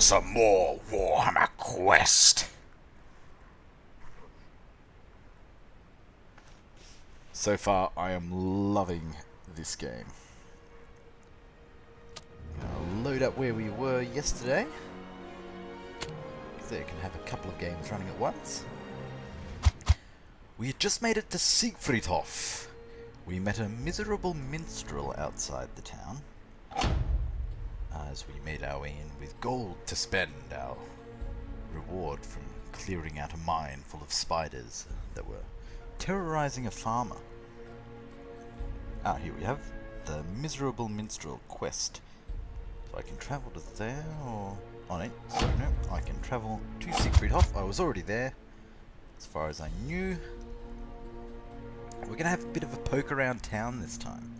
some more Warhammer Quest. So far, I am loving this game. I'll load up where we were yesterday, so you can have a couple of games running at once. We had just made it to Siegfriedhof. We met a miserable minstrel outside the town, as we made our way in with gold to spend, our reward from clearing out a mine full of spiders that were terrorizing a farmer. Here we have the miserable minstrel quest. So I can travel to there, or on it. So no, I can travel to Siegfriedhof. I was already there, as far as I knew. We're gonna have a bit of a poke around town this time.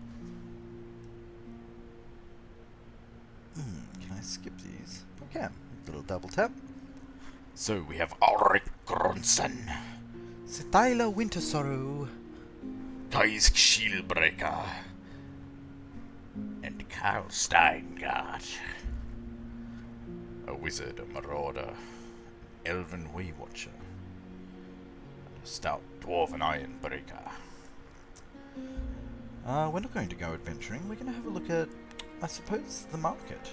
Can I skip these? I can. Little double tap. So we have Ulrich Grunson, Sethyla Wintersorrow, Kaisk Shieldbreaker, and Karl Steingart. A wizard, a marauder, an elven way watcher, and a stout dwarven ironbreaker. We're not going to go adventuring. We're going to have a look at, I suppose, the market.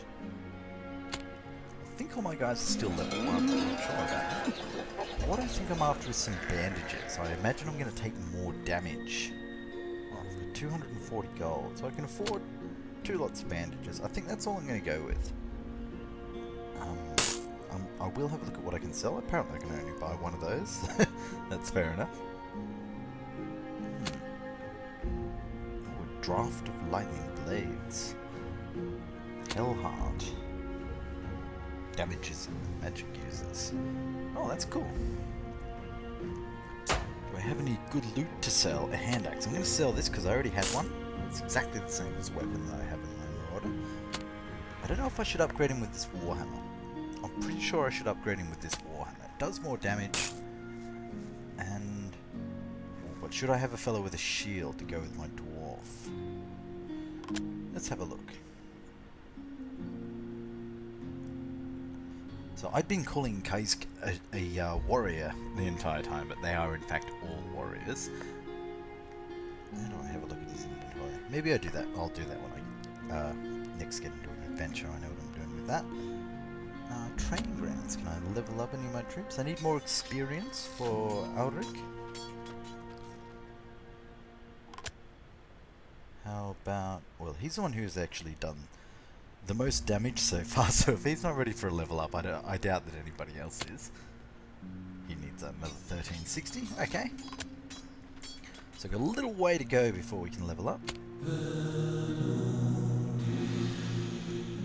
I think all my guys are still level 1. I'm not sure about that. What I think I'm after is some bandages. I imagine I'm going to take more damage. Well, I've got 240 gold, so I can afford 2 lots of bandages. I think that's all I'm going to go with. I will have a look at what I can sell. Apparently I can only buy one of those. That's fair enough. A draft of lightning blades. Hellheart. Damages magic users. Oh, that's cool. Do I have any good loot to sell? A hand axe. I'm going to sell this because I already had one. It's exactly the same as the weapon that I have in my Marauder. I don't know if I should upgrade him with this Warhammer. I'm pretty sure I should upgrade him with this Warhammer. It does more damage. And... but should I have a fellow with a shield to go with my dwarf? Let's have a look. So I'd been calling Kaisk a warrior the entire time, but they are in fact all warriors. How do I have a look at his inventory? Maybe I do that. I'll do that when I next get into an adventure. I know what I'm doing with that. Training grounds. Can I level up any of my troops? I need more experience for Ulrich. How about... well, he's the one who's actually done the most damage so far, so if he's not ready for a level up, I doubt that anybody else is. He needs another 1360. Okay. So got a little way to go before we can level up.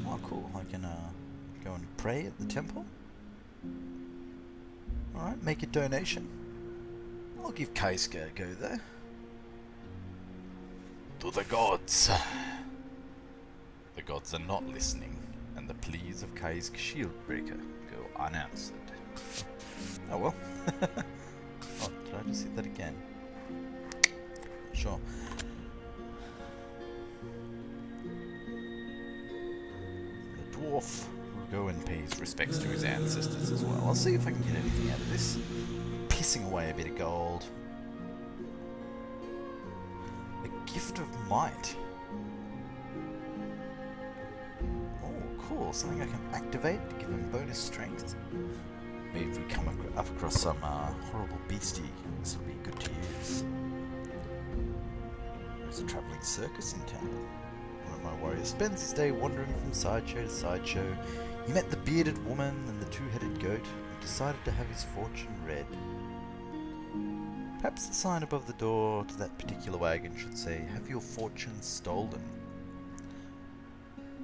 Oh, cool. I can go and pray at the temple. Alright, make a donation. I'll give Kaiska a go there. To the gods. The gods are not listening, and the pleas of Kaisk Shieldbreaker go unanswered. Oh well. Oh, did I just hit that again? Sure. The dwarf will go and pay his respects to his ancestors as well. I'll see if I can get anything out of this. Pissing away a bit of gold. A gift of might. Cool, something I can activate to give him bonus strength. Maybe if we come up across some horrible beastie, this will be good to use. There's a travelling circus in town. One of my warriors spends his day wandering from sideshow to sideshow. He met the bearded woman and the two-headed goat and decided to have his fortune read. Perhaps the sign above the door to that particular wagon should say, "Have your fortune stolen."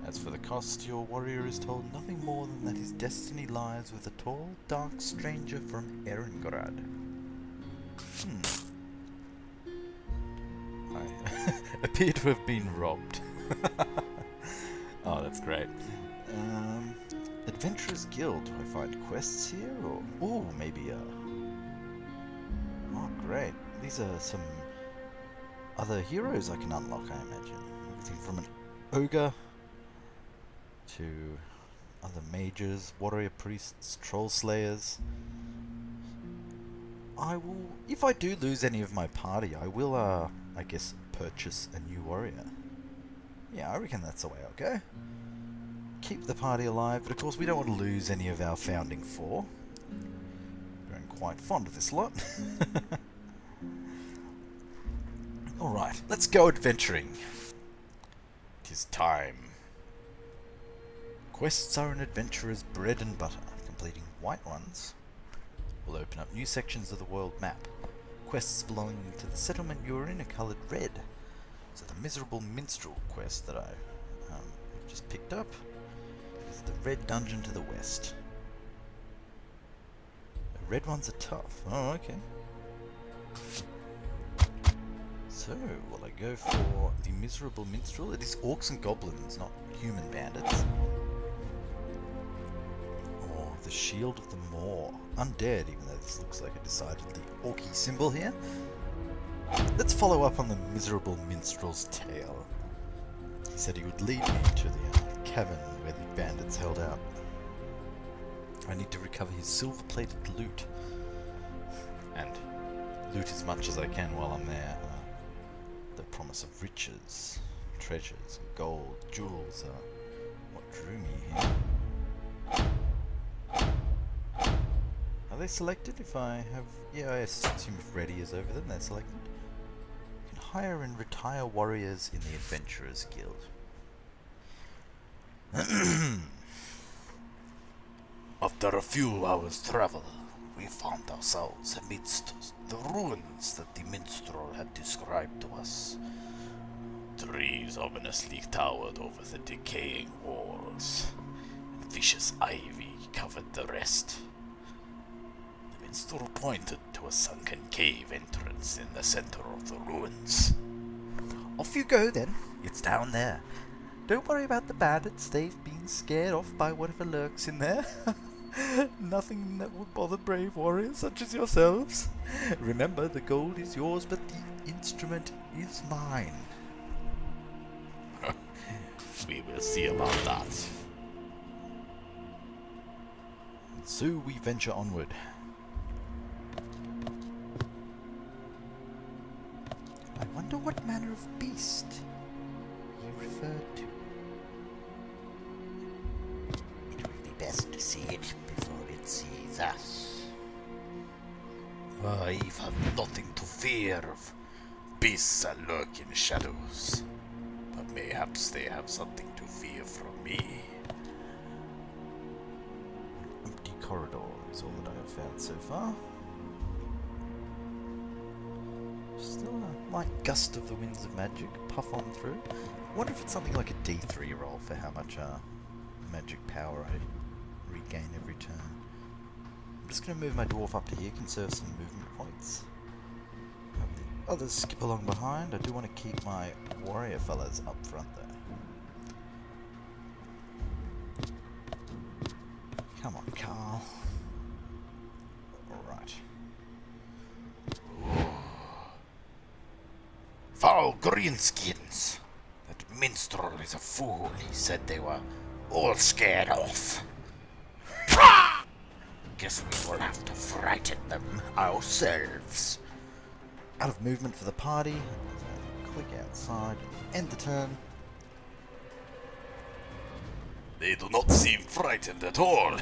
As for the cost, your warrior is told nothing more than that his destiny lies with a tall, dark stranger from Erengrad. I appear to have been robbed. Oh, that's great. Adventurers Guild. Do I find quests here? Or oh, maybe oh, great. These are some other heroes I can unlock, I imagine. Everything from an ogre to other mages, warrior priests, troll slayers. I will, if I do lose any of my party, I will, I guess, purchase a new warrior. Yeah, I reckon that's the way I'll go. Keep the party alive, but of course we don't want to lose any of our founding four. Growing quite fond of this lot. Alright, let's go adventuring. It is time. Quests are an adventurer's bread and butter. Completing white ones will open up new sections of the world map. Quests belonging to the settlement you are in are coloured red. So the miserable minstrel quest that I just picked up is the red dungeon to the west. The red ones are tough. Oh, okay. So, will I go for the miserable minstrel? It is orcs and goblins, not human bandits. Or the shield of the Moor. Undead, even though this looks like a decidedly orky symbol here. Let's follow up on the miserable minstrel's tale. He said he would lead me to the cavern where the bandits held out. I need to recover his silver-plated loot. And loot as much as I can while I'm there. The promise of riches, treasures, gold, jewels are what drew me here. Are they selected if I have... Yeah, I assume if ready is over them, they're selected. You can hire and retire warriors in the Adventurers Guild. After a few hours' travel, we found ourselves amidst the ruins that the minstrel had described to us. Trees ominously towered over the decaying walls, and vicious ivy covered the rest. The minstrel pointed to a sunken cave entrance in the center of the ruins. Off you go then, it's down there. Don't worry about the bandits, they've been scared off by whatever lurks in there. Nothing that would bother brave warriors such as yourselves. Remember, the gold is yours, but the instrument is mine. We will see about that. And so we venture onward. I wonder what manner of beast you referred to. It would be best to see it before it sees us. I have nothing to fear of beasts that lurk in shadows, but mayhaps they have something to fear from me. Empty corridor is all that I have found so far. Still a light gust of the winds of magic puff on through. I wonder if it's something like a D3 roll for how much magic power I regain every turn. I'm just going to move my dwarf up to here, conserve some movement points. Have the others skip along behind. I do want to keep my warrior fellas up front though. Come on, Carl. Alright. Foul greenskins! That minstrel is a fool. He said they were all scared off. Guess we will have to frighten them ourselves. Out of movement for the party. Click outside. End the turn. They do not seem frightened at all.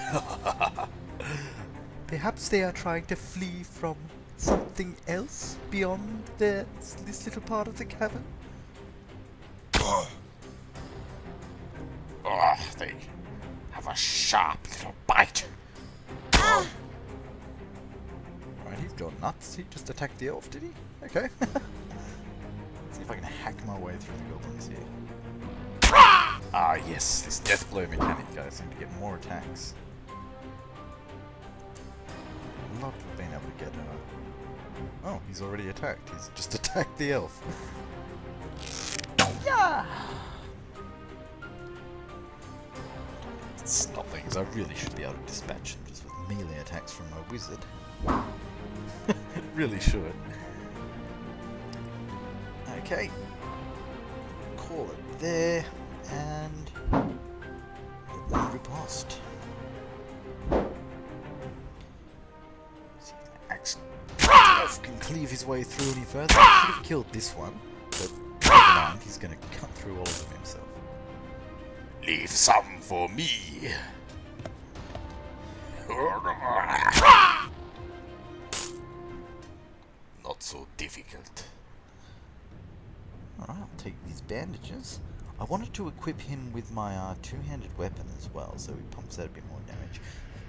Perhaps they are trying to flee from something else beyond this little part of the cavern. They have a sharp little bite. Right, he's gone nuts. He just attacked the elf, did he? Okay. See if I can hack my way through the goblins here. Ah, yes, this death blow mechanic. I seem to get more attacks. I'd love to have been able to get Oh, he's already attacked. He's just attacked the elf. Yeah! It's nothing, because I really should be able to dispatch them just with melee attacks from my wizard. Really should. Okay. Call it there, and One riposte. See if my axe can cleave his way through any further. I should have killed this one, but never mind, he's going to cut through all of them himself. Leave some for me. Not so difficult. Alright, I'll take these bandages. I wanted to equip him with my two-handed weapon as well, so he pumps out a bit more damage.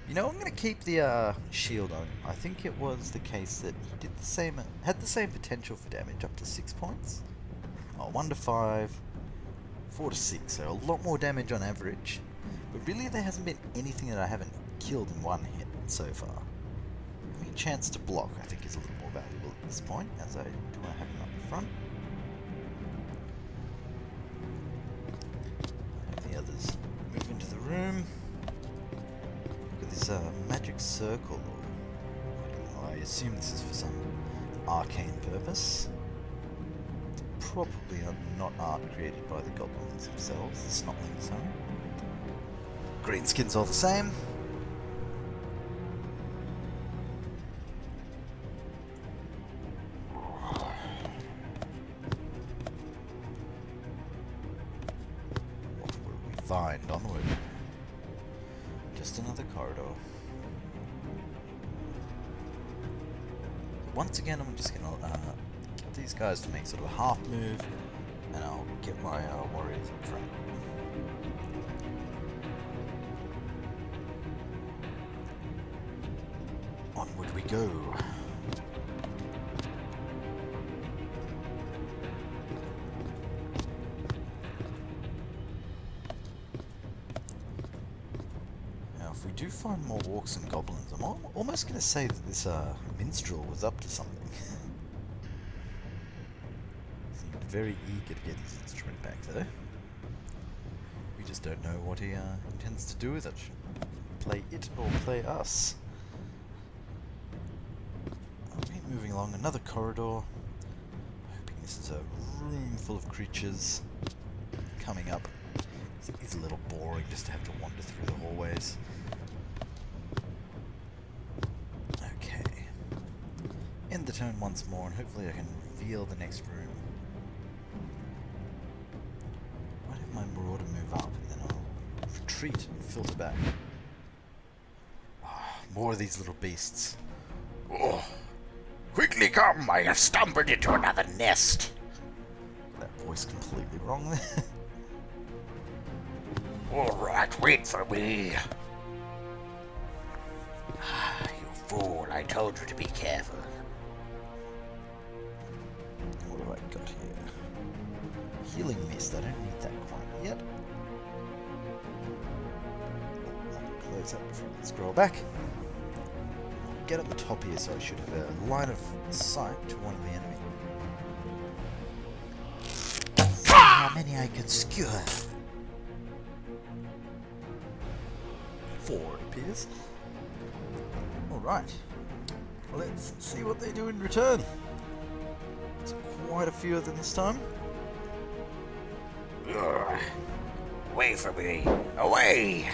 You know, I'm going to keep the shield on. I think it was the case that he did the same, had the same potential for damage, up to 6 points. Oh, 1 to 5, 4 to 6, so a lot more damage on average. But really there hasn't been anything that I haven't killed in one hit so far. Having a chance to block I think is a little more valuable at this point, as I do want to have him up in front. Have the others move into the room. Look at this magic circle, or I don't know, I assume this is for some arcane purpose. Probably not art created by the goblins themselves, the snotlings, huh? Greenskins all the same. What will we find? Onward. Just another corridor. Once again, I'm just gonna get these guys to make sort of a half move, and I'll get my warriors up front. Onward we go. Now, if we do find more orcs and goblins, I'm almost going to say that this minstrel was up to something. Seemed very eager to get his instrument back, though. We just don't know what he intends to do with it. Play it or play us. Moving along another corridor, hoping this is a room full of creatures coming up. It's a little boring just to have to wander through the hallways. Okay. End the turn once more, and hopefully I can reveal the next room. Might have my marauder move up, and then I'll retreat and filter back. More of these little beasts. Oh. Quickly come, I have stumbled into another nest. That voice completely wrong there. Alright, wait for me. You fool, I told you to be careful. What have I got here? Healing mist, I don't need that quite yet. I'll close that before I can scroll back. Get up the top here, so I should have a line of sight to one of the enemy. See how many I can skewer. 4 it appears. Alright. Let's see what they do in return. There's quite a few of them this time. Away from me! Away!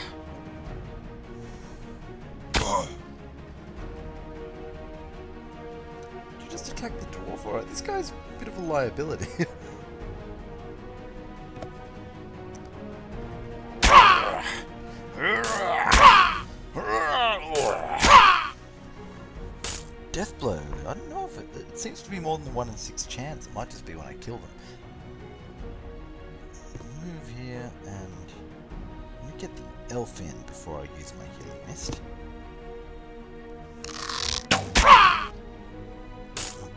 Just attack the dwarf, alright? This guy's a bit of a liability. Death blow. I don't know if it seems to be more than the 1 in 6 chance. It might just be when I kill them. Move here and let me get the elf in before I use my healing mist.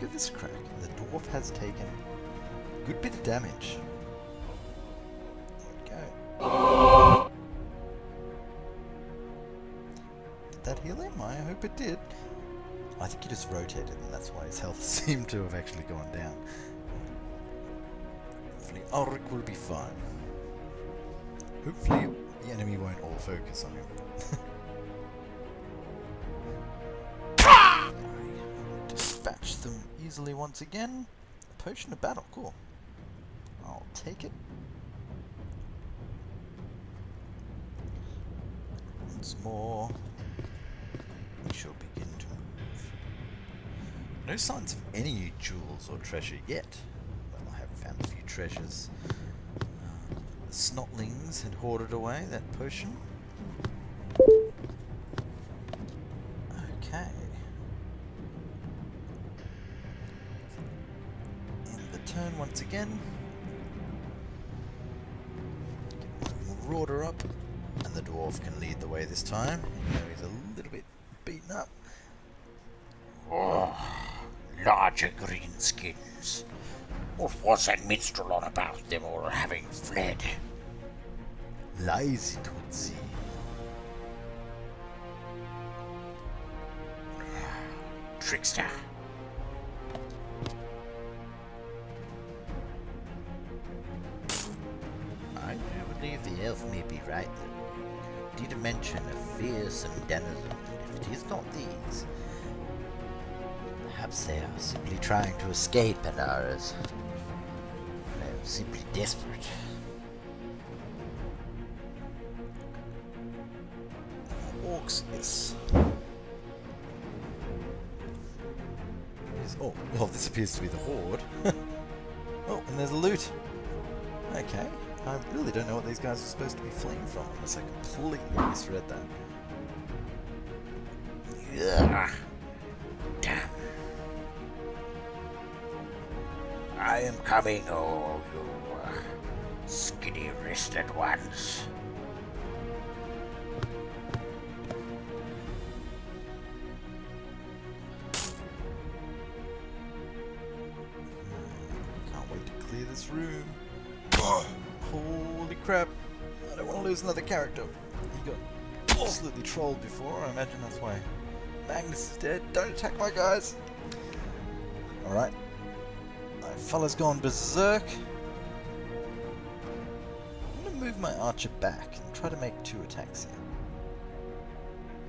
Give this a crack. The dwarf has taken a good bit of damage. There we go. Did that heal him? I hope it did. I think he just rotated, and that's why his health seemed to have actually gone down. Hopefully Ulrich will be fine. Hopefully the enemy won't all focus on him. Dispatch them easily once again. A potion of battle, cool. I'll take it. once more, we shall begin to move. No signs of any jewels or treasure yet. Well, I have found a few treasures. The snotlings had hoarded away that potion. Okay. In the turn once again. Get my marauder up, and the dwarf can lead the way this time. You know, he's a little bit beaten up. Oh, larger greenskins. What was that minstrel on about them all having fled? Lies it would seem. Trickster. I do believe the elf may be right. Did mention a fearsome denizen, and if it is not these, perhaps they are simply trying to escape and are as simply desperate. Orcs, yes. Oh, well, this appears to be the horde. Oh, and there's a loot. Okay, I really don't know what these guys are supposed to be fleeing from, unless I completely misread that. Ugh. Damn. I am coming, oh, you skinny-wristed ones. Can't wait to clear this room. Holy crap. I don't want to lose another character. He got absolutely trolled before. I imagine that's why Magnus is dead. Don't attack my guys. Alright. My fella's gone berserk. I'm going to move my archer back and try to make 2 attacks here.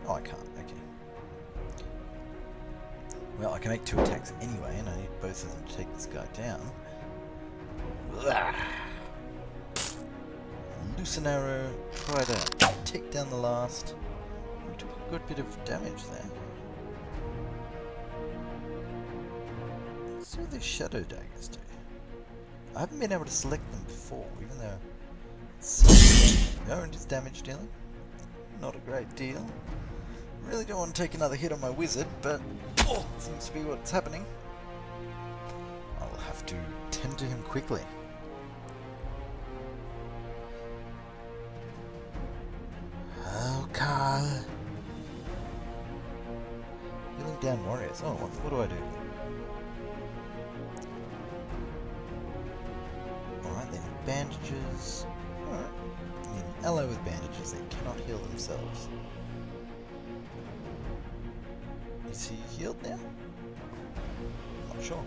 Oh, I can't. Okay. Well, I can make 2 attacks anyway, and I need both of them to take this guy down. Ugh. Loose an arrow, try to take down the last. We took a good bit of damage there. Let's see what these shadow daggers do. I haven't been able to select them before, even though and it's damage dealing. Not a great deal. Really don't want to take another hit on my wizard, but seems to be what's happening. I'll have to tend to him quickly. Oh, Carl. Healing down warriors. Oh, what do I do? Alright, they need bandages. Alright. Need an ally with bandages. They cannot heal themselves. Is he healed now? Not sure.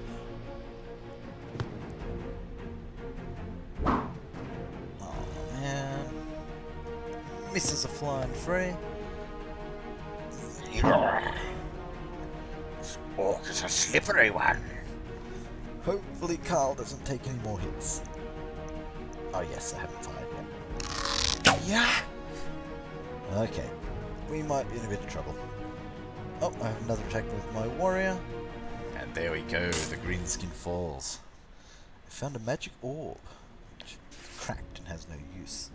Oh man. Misses a flying free. This orc is a slippery one. Hopefully Carl doesn't take any more hits. Oh yes, I haven't fired yet. Yeah! Okay. We might be in a bit of trouble. Oh, I have another attack with my warrior. And there we go, the greenskin falls. I found a magic orb, which is cracked and has no use.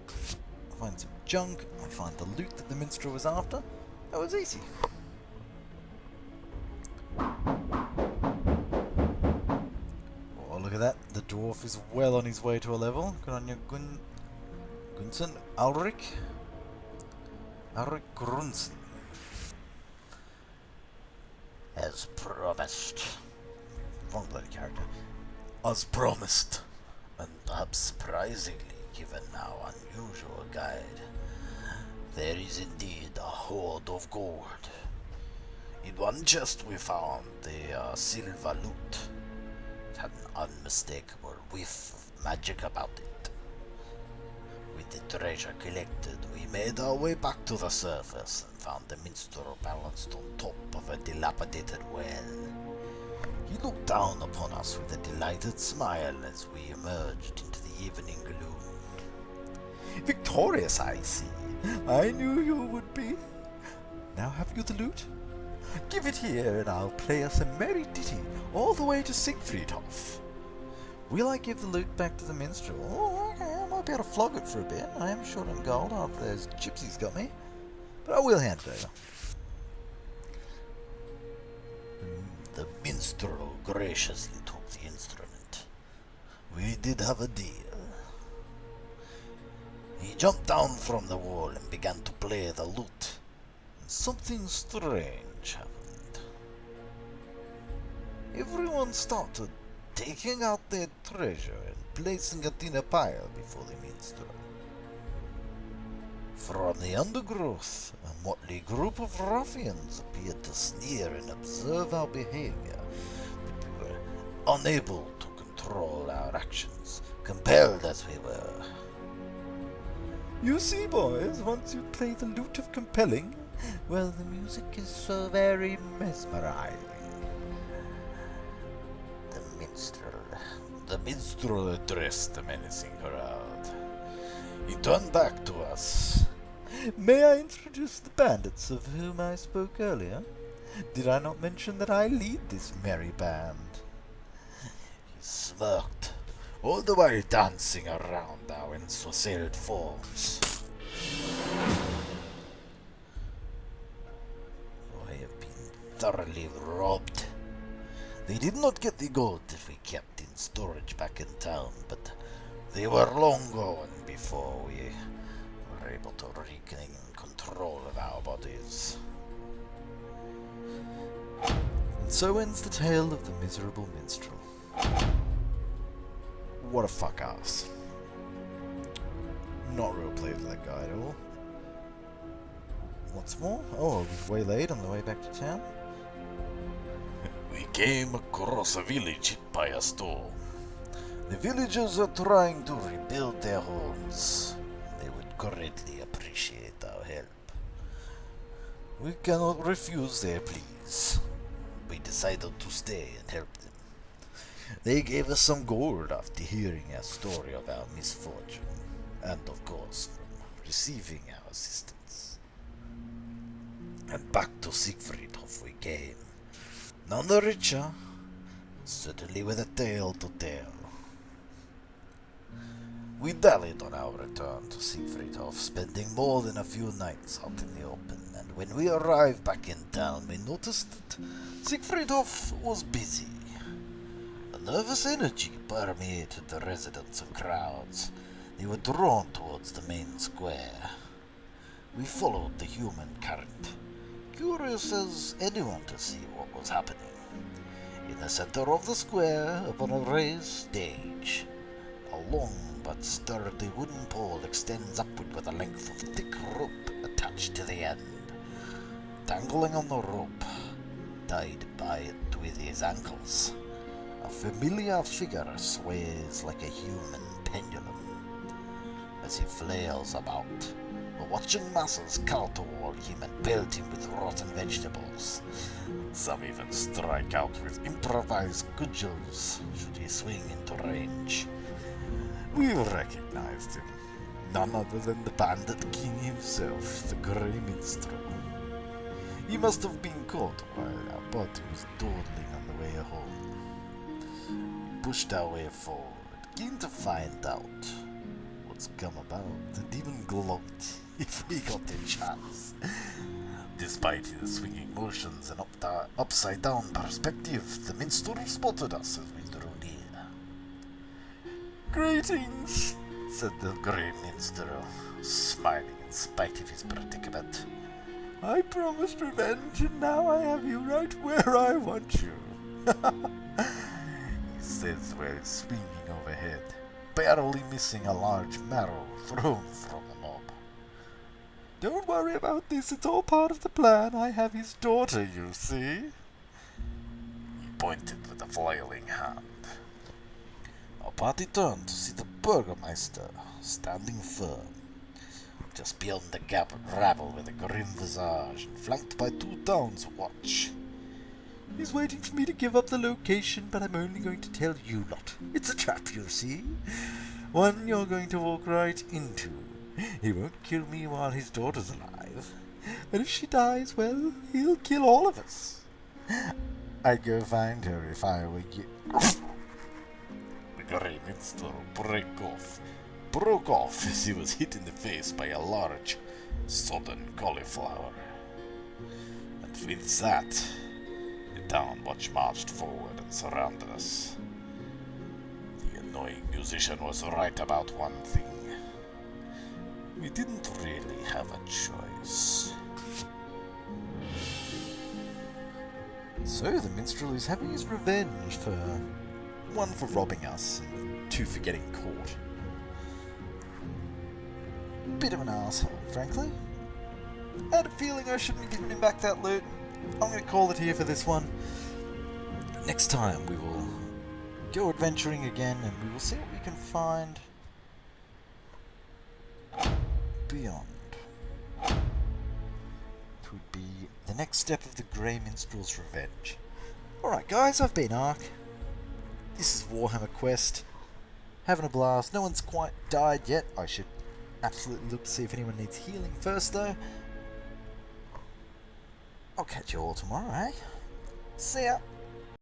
I find some junk, I find the loot that the minstrel was after. That was easy. Oh, look at that. The dwarf is well on his way to a level. Good on you, Gunsen. Ulrich Grunsen. As promised. Wrong bloody character. As promised. And perhaps surprisingly, given our unusual guide, there is indeed a hoard of gold. In one chest we found the silver loot. It had an unmistakable whiff of magic about it. With the treasure collected, we made our way back to the surface and found the minstrel balanced on top of a dilapidated well. He looked down upon us with a delighted smile as we emerged into the evening gloom. Victorious, I see. I knew you would be. Now have you the lute? Give it here, and I'll play us a merry ditty all the way to Siegfriedhof. Will I give the lute back to the minstrel? Oh, okay, I might be able to flog it for a bit. I am short on gold after those gypsies got me. But I will hand it over. The minstrel graciously took the instrument. We did have a deal. He jumped down from the wall and began to play the lute. And something strange happened. Everyone started taking out their treasure and placing it in a pile before the minstrel. From the undergrowth, a motley group of ruffians appeared to sneer and observe our behavior, but we were unable to control our actions, compelled as we were. You see, boys, once you play the lute of compelling, well, the music is so very mesmerizing. The minstrel addressed the menacing crowd. He turned back to us. May I introduce the bandits of whom I spoke earlier? Did I not mention that I lead this merry band? He smirked, all the while dancing around our ensorcelled forms. I have been thoroughly robbed. They did not get the gold that we kept in storage back in town, but they were long gone before we were able to regain control of our bodies. And so ends the tale of the miserable minstrel. What a fuck ass. Not roleplay for that guy at all. What's more? Oh, I was waylaid on the way back to town. We came across a village hit by a storm. The villagers are trying to rebuild their homes. They would greatly appreciate our help. We cannot refuse their pleas. We decided to stay and help them. They gave us some gold after hearing our story of our misfortune, and of course, from receiving our assistance. And back to Siegfriedhof we came. None the richer, certainly with a tale to tell. We dallied on our return to Siegfriedhof, spending more than a few nights out in the open, and when we arrived back in town, we noticed that Siegfriedhof was busy. A nervous energy permeated the residents and crowds. They were drawn towards the main square. We followed the human current, curious as anyone to see what was happening. In the center of the square, upon a raised stage, a long but sturdy wooden pole extends upward with a length of thick rope attached to the end. Dangling on the rope, tied by it with his ankles, a familiar figure sways like a human pendulum. As he flails about, the watching masses cower toward him and pelt him with rotten vegetables. Some even strike out with improvised cudgels should he swing into range. We recognized him, none other than the Bandit King himself, the Grey Minstrel. He must have been caught while our party was dawdling on the way home. We pushed our way forward, keen to find out what's come about, and even gloat if we got a chance. Despite his swinging motions and upside-down perspective, the minstrel spotted us as we drew near. "Greetings," said the Grey Minstrel, smiling in spite of his predicament. "I promised revenge, and now I have you right where I want you," he says while swinging overhead, barely missing a large marrow thrown from the mob. "Don't worry about this, it's all part of the plan. I have his daughter, you see." He pointed with a flailing hand. Our party turned to see the Burgermeister standing firm, just beyond the rabble with a grim visage and flanked by 2 Town's watch. "He's waiting for me to give up the location, but I'm only going to tell you lot. It's a trap, you see. One you're going to walk right into. He won't kill me while his daughter's alive. And if she dies, well, he'll kill all of us. I'd go find her if I were you. The grey minstrel broke off as he was hit in the face by a large, sodden cauliflower. And with that, the town watch marched forward and surrounded us. The annoying musician was right about one thing. We didn't really have a choice. So the minstrel is having his revenge for... one, for robbing us, and two, for getting caught. Bit of an asshole, frankly. I had a feeling I shouldn't have given him back that loot. I'm going to call it here for this one. Next time we will go adventuring again, and we will see what we can find beyond. It would be the next step of the Grey Minstrel's revenge. Alright guys, I've been Ark. This is Warhammer Quest. Having a blast. No one's quite died yet. I should absolutely look to see if anyone needs healing first though. I'll catch you all tomorrow, eh? See ya!